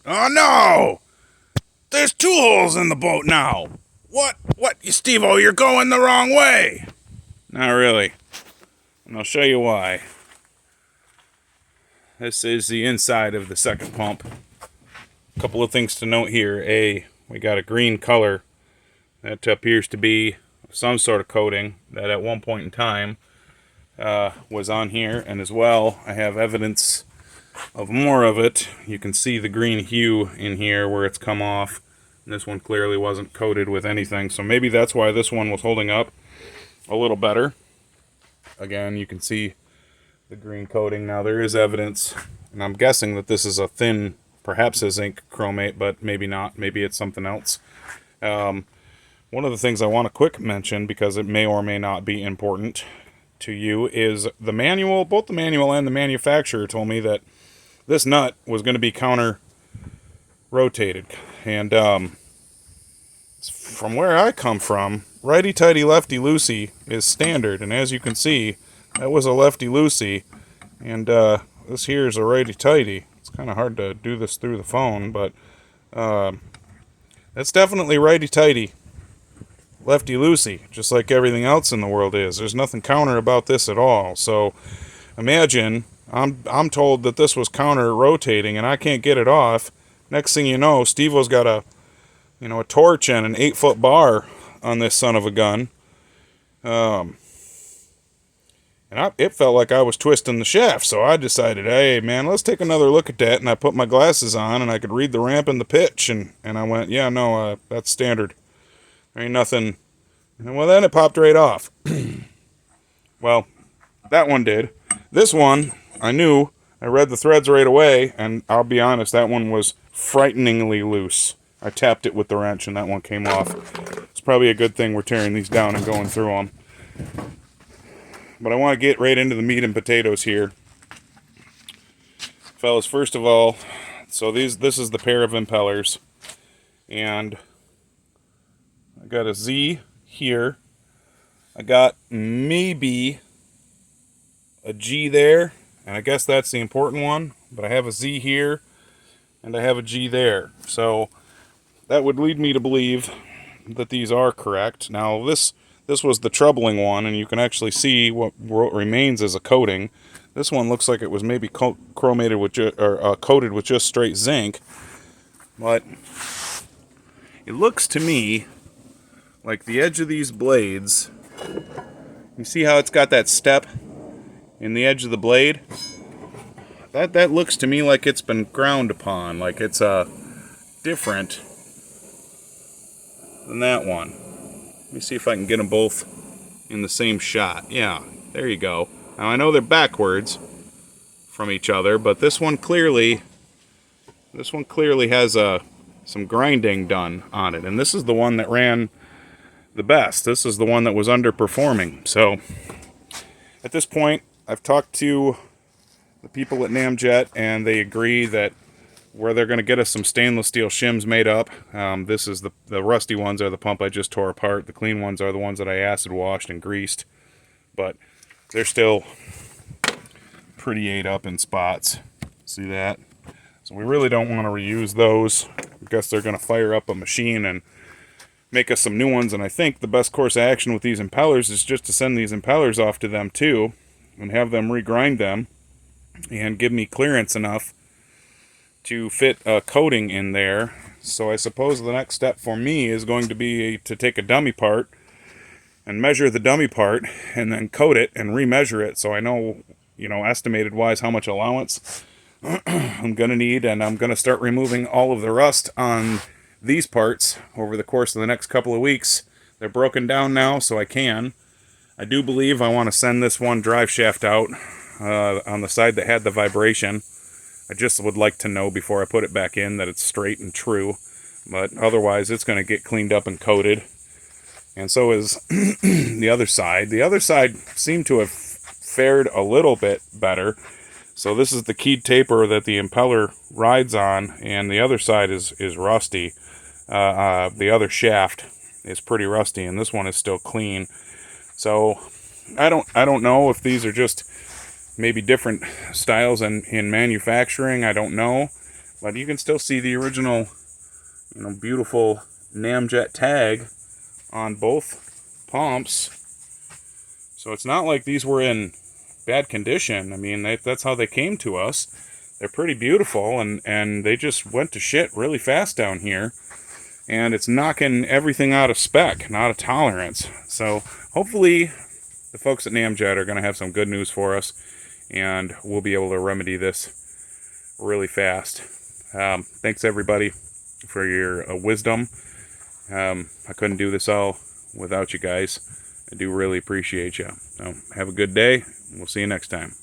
Oh no! There's two holes in the boat now! What? Steve-O, you're going the wrong way! Not really. And I'll show you why. This is the inside of the second pump. A couple of things to note here. A, we got a green color. That appears to be some sort of coating that at one point in time was on here. And as well, I have evidence of more of it. You can see the green hue in here where it's come off. And this one clearly wasn't coated with anything. So maybe that's why this one was holding up a little better. Again, you can see the green coating. Now there is evidence, and I'm guessing that this is a thin, perhaps a zinc chromate, but maybe not. Maybe it's something else. One of the things I want to quick mention, because it may or may not be important to you, is the manual. Both the manual and the manufacturer told me that this nut was going to be counter rotated. And from where I come from, righty-tighty, lefty-loosey is standard. And as you can see, that was a lefty-loosey. And this here is a righty-tighty. It's kind of hard to do this through the phone, but that's definitely righty-tighty, lefty-loosey, just like everything else in the world is. There's nothing counter about this at all. So imagine I'm told that this was counter rotating and I can't get it off. Next thing you know, Steve-O's got a torch and an 8-foot bar on this son of a gun. It felt like I was twisting the shaft, so I decided, hey, man, let's take another look at that. And I put my glasses on, and I could read the ramp and the pitch, and I went, yeah, no, that's standard. There ain't nothing. And well, then it popped right off. Well, that one did. This one, I knew. I read the threads right away, and I'll be honest, that one was frighteningly loose. I tapped it with the wrench, and that one came off. It's probably a good thing we're tearing these down and going through them. But I want to get right into the meat and potatoes here. Fellas, first of all, so this is the pair of impellers. And I got a Z here. I got maybe a G there. And I guess that's the important one. But I have a Z here. And I have a G there. So that would lead me to believe that these are correct. Now this was the troubling one, and you can actually see what remains as a coating. This one looks like it was maybe chromated with coated with just straight zinc, but it looks to me like the edge of these blades. You see how it's got that step in the edge of the blade? That looks to me like it's been ground upon, like it's different than that one. Let me see if I can get them both in the same shot. Yeah, there you go. Now I know they're backwards from each other, but this one clearly has some grinding done on it. And this is the one that ran the best. This is the one that was underperforming. So at this point, I've talked to the people at Namjet, and they agree that where they're going to get us some stainless steel shims made up. This is the rusty ones are the pump I just tore apart. The clean ones are the ones that I acid washed and greased. But they're still pretty ate up in spots. See that? So we really don't want to reuse those. I guess they're going to fire up a machine and make us some new ones. And I think the best course of action with these impellers is just to send these impellers off to them too and have them regrind them and give me clearance enough to fit a coating in there. So I suppose the next step for me is going to be to take a dummy part and measure the dummy part and then coat it and remeasure it so I know, estimated wise how much allowance I'm going to need, and I'm going to start removing all of the rust on these parts over the course of the next couple of weeks. They're broken down now, so I do believe I want to send this one drive shaft out on the side that had the vibration. I just would like to know before I put it back in that it's straight and true. But otherwise, it's going to get cleaned up and coated. And so is the other side. The other side seemed to have fared a little bit better. So this is the keyed taper that the impeller rides on, and the other side is rusty. The other shaft is pretty rusty, and this one is still clean. So I don't know if these are just maybe different styles in manufacturing. I don't know. But you can still see the original, beautiful Namjet tag on both pumps. So it's not like these were in bad condition. I mean, that's how they came to us. They're pretty beautiful, and they just went to shit really fast down here. And it's knocking everything out of spec, not of tolerance. So hopefully the folks at Namjet are going to have some good news for us, and we'll be able to remedy this really fast. Thanks everybody for your wisdom. I couldn't do this all without you guys. I do really appreciate you. So have a good day. We'll see you next time.